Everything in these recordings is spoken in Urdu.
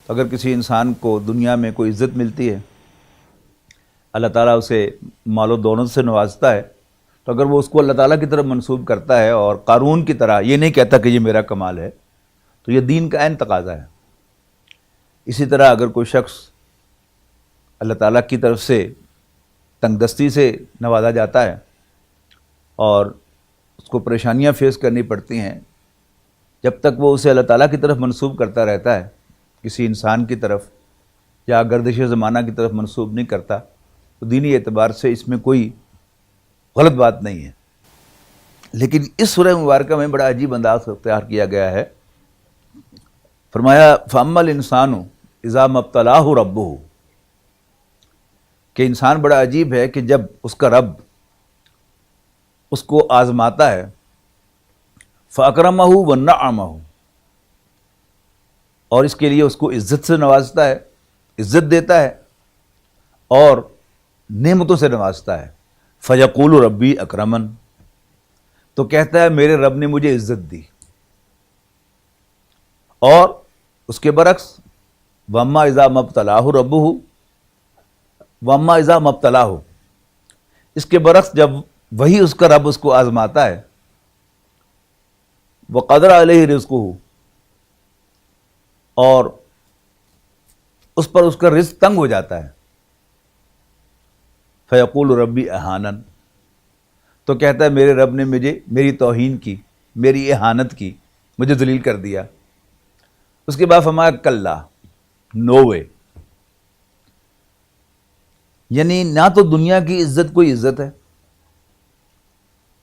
اگر کسی انسان کو دنیا میں کوئی عزت ملتی ہے، اللہ تعالیٰ اسے مال و دولت سے نوازتا ہے، تو اگر وہ اس کو اللہ تعالیٰ کی طرف منسوب کرتا ہے اور قارون کی طرح یہ نہیں کہتا کہ یہ میرا کمال ہے، تو یہ دین کا عین تقاضا ہے۔ اسی طرح اگر کوئی شخص اللہ تعالیٰ کی طرف سے تنگ دستی سے نوازا جاتا ہے اور اس کو پریشانیاں فیس کرنی پڑتی ہیں، جب تک وہ اسے اللہ تعالیٰ کی طرف منسوب کرتا رہتا ہے، کسی انسان کی طرف یا گردش زمانہ کی طرف منسوب نہیں کرتا، تو دینی اعتبار سے اس میں کوئی غلط بات نہیں ہے۔ لیکن اس سورہ مبارکہ میں بڑا عجیب انداز اختیار کیا گیا ہے۔ فرمایا فَأَمَّا الْإِنسَانُ إِذَا مَا ابْتَلَاهُ رَبُّهُ، کہ انسان بڑا عجیب ہے کہ جب اس کا رب اس کو آزماتا ہے، فَأَكْرَمَهُ وَنَعَّمَهُ، اور اس کے لیے اس کو عزت سے نوازتا ہے، عزت دیتا ہے اور نعمتوں سے نوازتا ہے۔ فَيَقُولُ رَبِّي أَكْرَمَنِ، تو کہتا ہے میرے رب نے مجھے عزت دی۔ اور اس کے برعکس وَأَمَّا إِذَا مَا ابْتَلَاهُ رَبُّهُ وَأَمَّا إِذَا مَا ابْتَلَاهُ، اس کے برعکس جب وہی اس کا رب اس کو آزماتا ہے، وَقَدَرَ عَلَيْهِ رِزْقُهُ، اور اس پر اس کا رزق تنگ ہو جاتا ہے، فَيَقُولُ رَبِّي أَهَانَنِ، تو کہتا ہے میرے رب نے مجھے میری توہین کی، میری اہانت کی، مجھے ذلیل کر دیا۔ اس کے بعد فرمایا کلا، نو وے، یعنی نہ تو دنیا کی عزت کوئی عزت ہے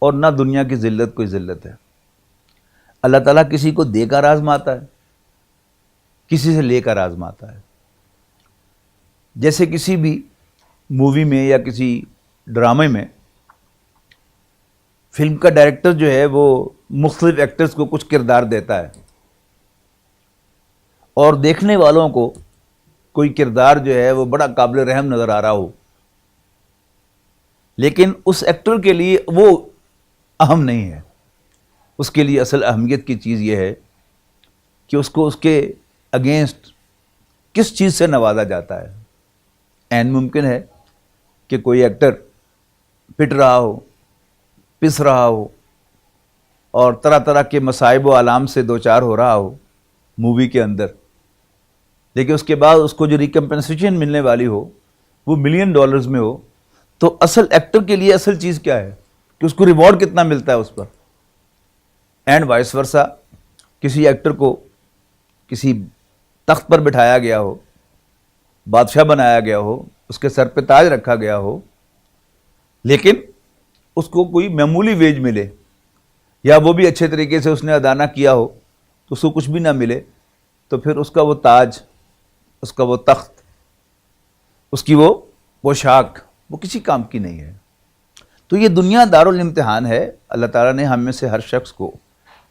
اور نہ دنیا کی ذلت کوئی ذلت ہے۔ اللہ تعالیٰ کسی کو دے کر آزماتا ہے، کسی سے لے کر آزماتا ہے۔ جیسے کسی بھی مووی میں یا کسی ڈرامے میں فلم کا ڈائریکٹر جو ہے وہ مختلف ایکٹرز کو کچھ کردار دیتا ہے، اور دیکھنے والوں کو کوئی کردار جو ہے وہ بڑا قابل رحم نظر آ رہا ہو، لیکن اس ایکٹر کے لیے وہ اہم نہیں ہے۔ اس کے لیے اصل اہمیت کی چیز یہ ہے کہ اس کو اس کے اگینسٹ کس چیز سے نوازا جاتا ہے۔ عین ممکن ہے کہ کوئی ایکٹر پٹ رہا ہو، پس رہا ہو اور طرح طرح کے مصائب و آلام سے دوچار ہو رہا ہو مووی کے اندر، لیکن اس کے بعد اس کو جو ریکمپنسیشن ملنے والی ہو وہ $1,000,000 میں ہو، تو اصل ایکٹر کے لیے اصل چیز کیا ہے کہ اس کو ریوارڈ کتنا ملتا ہے اس پر۔ اینڈ وائس ورسا، کسی ایکٹر کو کسی تخت پر بٹھایا گیا ہو، بادشاہ بنایا گیا ہو، اس کے سر پہ تاج رکھا گیا ہو، لیکن اس کو کوئی معمولی ویج ملے یا وہ بھی اچھے طریقے سے اس نے ادا نہ کیا ہو تو اس کو کچھ بھی نہ ملے، تو پھر اس کا وہ تاج، اس کا وہ تخت، اس کی وہ پوشاک وہ کسی کام کی نہیں ہے۔ تو یہ دنیا دارالامتحان ہے۔ اللہ تعالیٰ نے ہم میں سے ہر شخص کو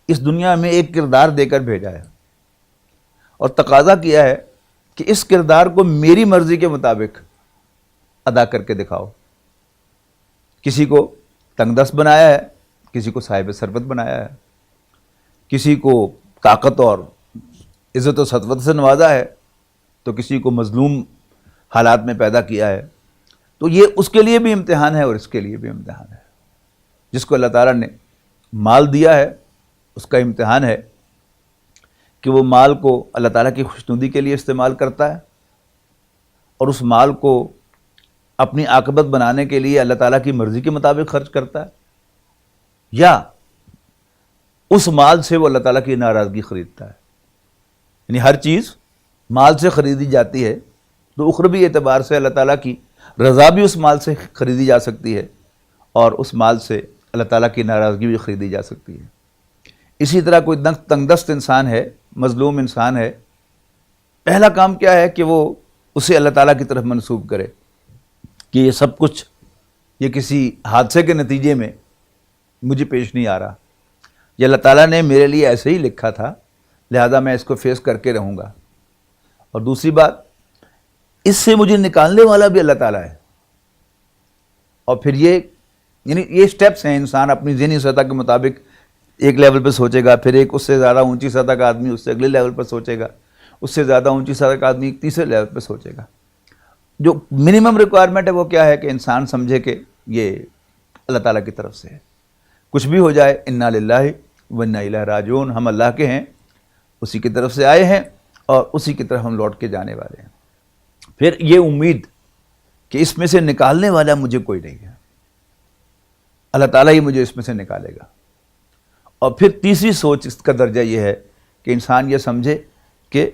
اس دنیا میں ایک کردار دے کر بھیجا ہے اور تقاضا کیا ہے کہ اس کردار کو میری مرضی کے مطابق ادا کر کے دکھاؤ۔ کسی کو تنگ دست بنایا ہے، کسی کو صاحب ثروت بنایا ہے، کسی کو طاقت اور عزت و سطوت سے نوازا ہے، تو کسی کو مظلوم حالات میں پیدا کیا ہے۔ تو یہ اس کے لیے بھی امتحان ہے اور اس کے لیے بھی امتحان ہے۔ جس کو اللہ تعالیٰ نے مال دیا ہے اس کا امتحان ہے کہ وہ مال کو اللہ تعالیٰ کی خوشنودی کے لیے استعمال کرتا ہے اور اس مال کو اپنی عاقبت بنانے کے لیے اللہ تعالیٰ کی مرضی کے مطابق خرچ کرتا ہے، یا اس مال سے وہ اللہ تعالیٰ کی ناراضگی خریدتا ہے۔ یعنی ہر چیز مال سے خریدی جاتی ہے، تو اخروی اعتبار سے اللہ تعالیٰ کی رضا بھی اس مال سے خریدی جا سکتی ہے اور اس مال سے اللہ تعالیٰ کی ناراضگی بھی خریدی جا سکتی ہے۔ اسی طرح کوئی تنگ دست انسان ہے، مظلوم انسان ہے، پہلا کام کیا ہے کہ وہ اسے اللہ تعالیٰ کی طرف منسوب کرے کہ یہ سب کچھ یہ کسی حادثے کے نتیجے میں مجھے پیش نہیں آ رہا، یہ اللہ تعالیٰ نے میرے لیے ایسے ہی لکھا تھا، لہذا میں اس کو فیس کر کے رہوں گا۔ اور دوسری بات، اس سے مجھے نکالنے والا بھی اللہ تعالیٰ ہے۔ اور پھر یہ سٹیپس ہیں، انسان اپنی ذہنی سطح کے مطابق ایک لیول پہ سوچے گا، پھر ایک اس سے زیادہ اونچی سطح کا آدمی اس سے اگلے لیول پر سوچے گا، اس سے زیادہ اونچی سطح کا آدمی ایک تیسرے لیول پہ سوچے گا. جو منیمم ریکوائرمنٹ ہے وہ کیا ہے کہ انسان سمجھے کہ یہ اللہ تعالیٰ کی طرف سے ہے. کچھ بھی ہو جائے انا للہ و انا الیہ راجعون، ہم اللہ کے ہیں، اسی کی طرف سے آئے ہیں اور اسی کی طرف ہم لوٹ کے جانے والے ہیں. پھر یہ امید کہ اس میں سے نکالنے والا مجھے کوئی نہیں ہے، اللہ تعالیٰ ہی مجھے اس میں سے نکالے گا. اور پھر تیسری سوچ اس کا درجہ یہ ہے کہ انسان یہ سمجھے کہ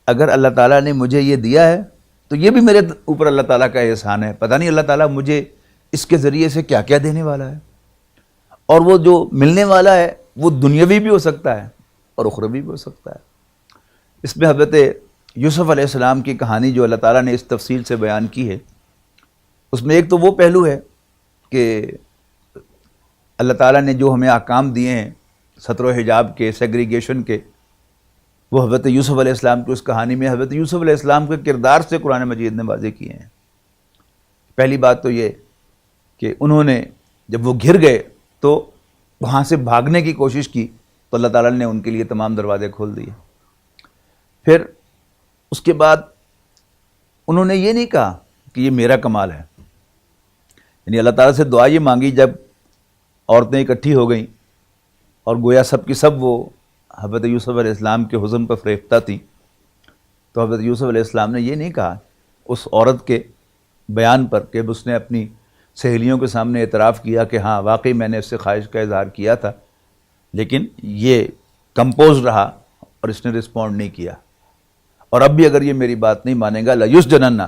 اگر اللہ تعالیٰ نے مجھے یہ دیا ہے تو یہ بھی میرے اوپر اللہ تعالیٰ کا احسان ہے. پتہ نہیں اللہ تعالیٰ مجھے اس کے ذریعے سے کیا کیا دینے والا ہے، اور وہ جو ملنے والا ہے وہ دنیاوی بھی ہو سکتا ہے اور اخروی بھی ہو سکتا ہے. اس میں حضرت یوسف علیہ السلام کی کہانی جو اللہ تعالیٰ نے اس تفصیل سے بیان کی ہے، اس میں ایک تو وہ پہلو ہے کہ اللہ تعالیٰ نے جو ہمیں احکام دیے ہیں ستر و حجاب کے، سیگریگیشن کے، وہ حضرت یوسف علیہ السلام کی اس کہانی میں حضرت یوسف علیہ السلام کے کردار سے قرآن مجید نے واضح کیے ہیں. پہلی بات تو یہ کہ انہوں نے جب وہ گھر گئے تو وہاں سے بھاگنے کی کوشش کی تو اللہ تعالیٰ نے ان کے لیے تمام دروازے کھول دیے. پھر اس کے بعد انہوں نے یہ نہیں کہا کہ یہ میرا کمال ہے، یعنی اللہ تعالیٰ سے دعا یہ مانگی جب عورتیں اکٹھی ہو گئیں اور گویا سب کی سب وہ حضرت یوسف علیہ السلام کے حزن پر فریفتہ تھیں، تو حضرت یوسف علیہ السلام نے یہ نہیں کہا اس عورت کے بیان پر کہ اس نے اپنی سہیلیوں کے سامنے اعتراف کیا کہ ہاں واقعی میں نے اس سے خواہش کا اظہار کیا تھا، لیکن یہ کمپوز رہا اور اس نے رسپونڈ نہیں کیا، اور اب بھی اگر یہ میری بات نہیں مانے گا لَيُسْجَنَنَّ،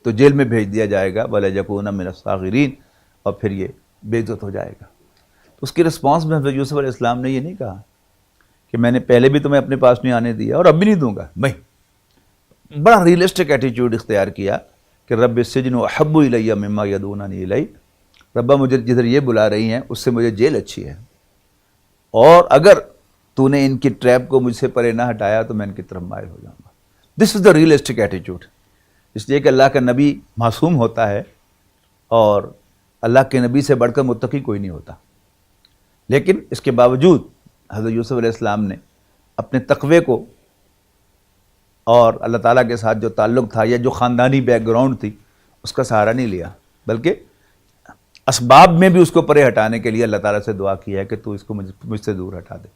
تو جیل میں بھیج دیا جائے گا، وَلَيَكُونَ مِنَ الصَّاغِرِينَ، اور پھر یہ بے عزت ہو جائے گا. تو اس کی رسپانس میں حضرت یوسف علیہ السلام نے یہ نہیں کہا کہ میں نے پہلے بھی تمہیں اپنے پاس نہیں آنے دیا اور اب بھی نہیں دوں گا. بڑا ریئلسٹک ایٹیٹیوڈ اختیار کیا کہ رب السجن احب الی مما یدعوننی الیہ، ربا مجھے جدھر یہ بلا رہی ہیں اس سے مجھے جیل اچھی ہے، اور اگر تو نے ان کی ٹریپ کو مجھ سے پرے نہ ہٹایا تو میں ان کی طرف مائل ہو جاؤں گا. دس از دا ریئلسٹک ایٹیٹیوڈ. اس لیے کہ اللہ کا نبی معصوم ہوتا ہے اور اللہ کے نبی سے بڑھ کر متقی کوئی نہیں ہوتا، لیکن اس کے باوجود حضرت یوسف علیہ السلام نے اپنے تقوی کو اور اللہ تعالیٰ کے ساتھ جو تعلق تھا یا جو خاندانی بیک گراؤنڈ تھی اس کا سہارا نہیں لیا، بلکہ اسباب میں بھی اس کو پرے ہٹانے کے لیے اللہ تعالیٰ سے دعا کی ہے کہ تو اس کو مجھ سے دور ہٹا دے.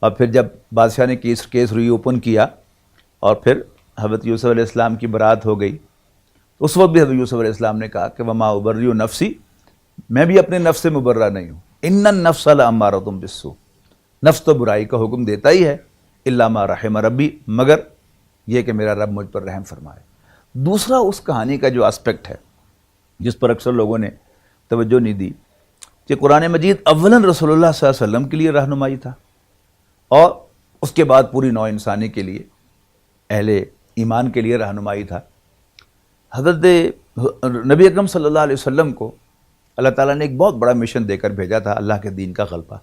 اور پھر جب بادشاہ نے کیس ری اوپن کیا اور پھر حضرت یوسف علیہ السلام کی برات ہو گئی، اس وقت بھی حضرت یوسف علیہ السلام نے کہا کہ وما ابرئ نفسی، میں بھی اپنے نفس سے مبرہ نہیں ہوں، ان النفس لامارۃ بالسوء، نفس تو برائی کا حکم دیتا ہی ہے، الا ما رحم ربی، مگر یہ کہ میرا رب مجھ پر رحم فرمائے. دوسرا اس کہانی کا جو اسپیکٹ ہے جس پر اکثر لوگوں نے توجہ نہیں دی، کہ قرآن مجید اولاً رسول اللہ صلی اللہ علیہ وسلم کے لیے رہنمائی تھا اور اس کے بعد پوری نوع انسانی کے لیے، اہل ایمان کے لیے رہنمائی تھا. حضرت نبی اکرم صلی اللہ علیہ وسلم کو اللہ تعالیٰ نے ایک بہت بڑا مشن دے کر بھیجا تھا، اللہ کے دین کا غلبہ،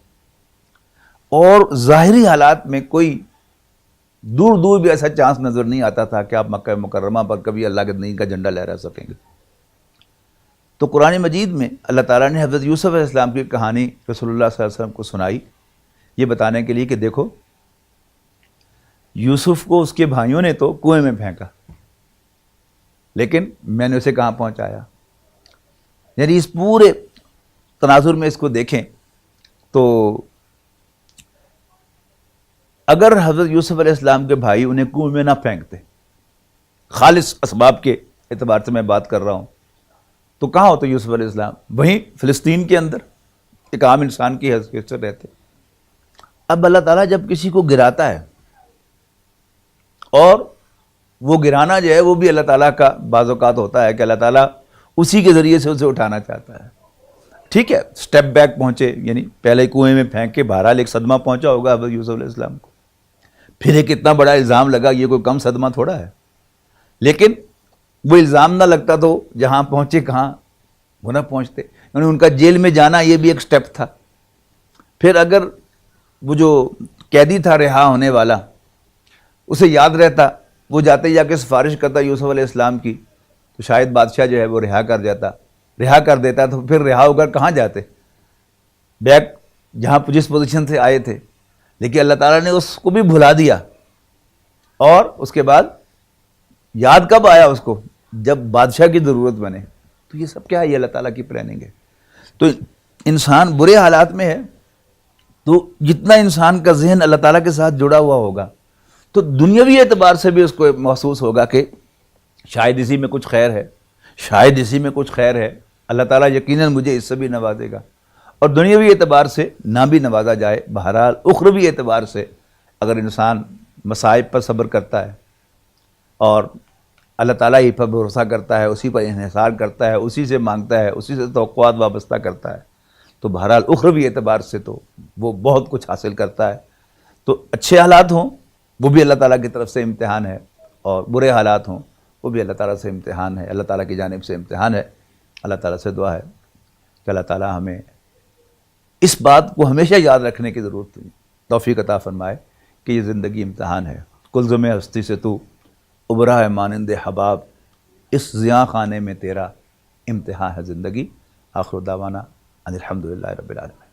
اور ظاہری حالات میں کوئی دور دور بھی ایسا چانس نظر نہیں آتا تھا کہ آپ مکہ مکرمہ پر کبھی اللہ کے دین کا جھنڈا لہرا سکیں گے. تو قرآن مجید میں اللہ تعالیٰ نے حضرت یوسف علیہ السلام کی کہانی رسول اللہ صلی اللہ علیہ وسلم کو سنائی، یہ بتانے کے لیے کہ دیکھو یوسف کو اس کے بھائیوں نے تو کنویں میں پھینکا، لیکن میں نے اسے کہاں پہنچایا. یعنی اس پورے تناظر میں اس کو دیکھیں تو اگر حضرت یوسف علیہ السلام کے بھائی انہیں کنویں میں نہ پھینکتے، خالص اسباب کے اعتبار سے میں بات کر رہا ہوں، تو کہاں ہوتے یوسف علیہ السلام؟ وہیں فلسطین کے اندر ایک عام انسان کی حیثیت سے رہتے. اب اللہ تعالیٰ جب کسی کو گراتا ہے، اور وہ گرانا جو ہے وہ بھی اللہ تعالیٰ کا بعض اوقات ہوتا ہے کہ اللہ تعالیٰ اسی کے ذریعے سے اسے اٹھانا چاہتا ہے. ٹھیک ہے، سٹیپ بیک پہنچے، یعنی پہلے کنویں میں پھینک کے بہرحال ایک صدمہ پہنچا ہوگا حضرت یوسف علیہ السلام کو، پھر ایک اتنا بڑا الزام لگا، یہ کوئی کم صدمہ تھوڑا ہے. لیکن وہ الزام نہ لگتا تو جہاں پہنچے کہاں وہ نہ پہنچتے، یعنی ان کا جیل میں جانا یہ بھی ایک سٹیپ تھا. پھر اگر وہ جو قیدی تھا رہا ہونے والا، اسے یاد رہتا، وہ جاتے جا کے سفارش کرتا یوسف علیہ السلام کی، تو شاید بادشاہ جو ہے وہ رہا کر دیتا. تو پھر رہا ہو کر کہاں جاتے؟ بیک جہاں جس پوزیشن سے آئے تھے. لیکن اللہ تعالیٰ نے اس کو بھی بھلا دیا اور اس کے بعد یاد کب آیا اس کو؟ جب بادشاہ کی ضرورت بنے. تو یہ سب کیا ہے؟ یہ اللہ تعالیٰ کی پلاننگ ہے. تو انسان برے حالات میں ہے تو جتنا انسان کا ذہن اللہ تعالیٰ کے ساتھ جڑا ہوا ہوگا تو دنیاوی اعتبار سے بھی اس کو محسوس ہوگا کہ شاید اسی میں کچھ خیر ہے، شاید اسی میں کچھ خیر ہے، اللہ تعالیٰ یقیناً مجھے اس سے بھی نوازے گا. اور دنیاوی اعتبار سے نہ بھی نوازا جائے، بہرحال اخروی اعتبار سے اگر انسان مصائب پر صبر کرتا ہے اور اللہ تعالیٰ ہی پر بھروسہ کرتا ہے، اسی پر انحصار کرتا ہے، اسی سے مانگتا ہے، اسی سے توقعات وابستہ کرتا ہے، تو بہرحال اخروی اعتبار سے تو وہ بہت کچھ حاصل کرتا ہے. تو اچھے حالات ہوں وہ بھی اللہ تعالیٰ کی طرف سے امتحان ہے، اور برے حالات ہوں وہ بھی اللہ تعالیٰ سے امتحان ہے، اللہ تعالیٰ کی جانب سے امتحان ہے. اللہ تعالیٰ سے دعا ہے کہ اللہ تعالیٰ ہمیں اس بات کو ہمیشہ یاد رکھنے کی ضرورت توفیق عطا فرمائے کہ یہ زندگی امتحان ہے. کلزم ہستی سے تو ابرا ہے مانند حباب، اس زیاں خانے میں تیرا امتحان ہے زندگی. آخر دعوانا ان الحمدللہ رب العالمین.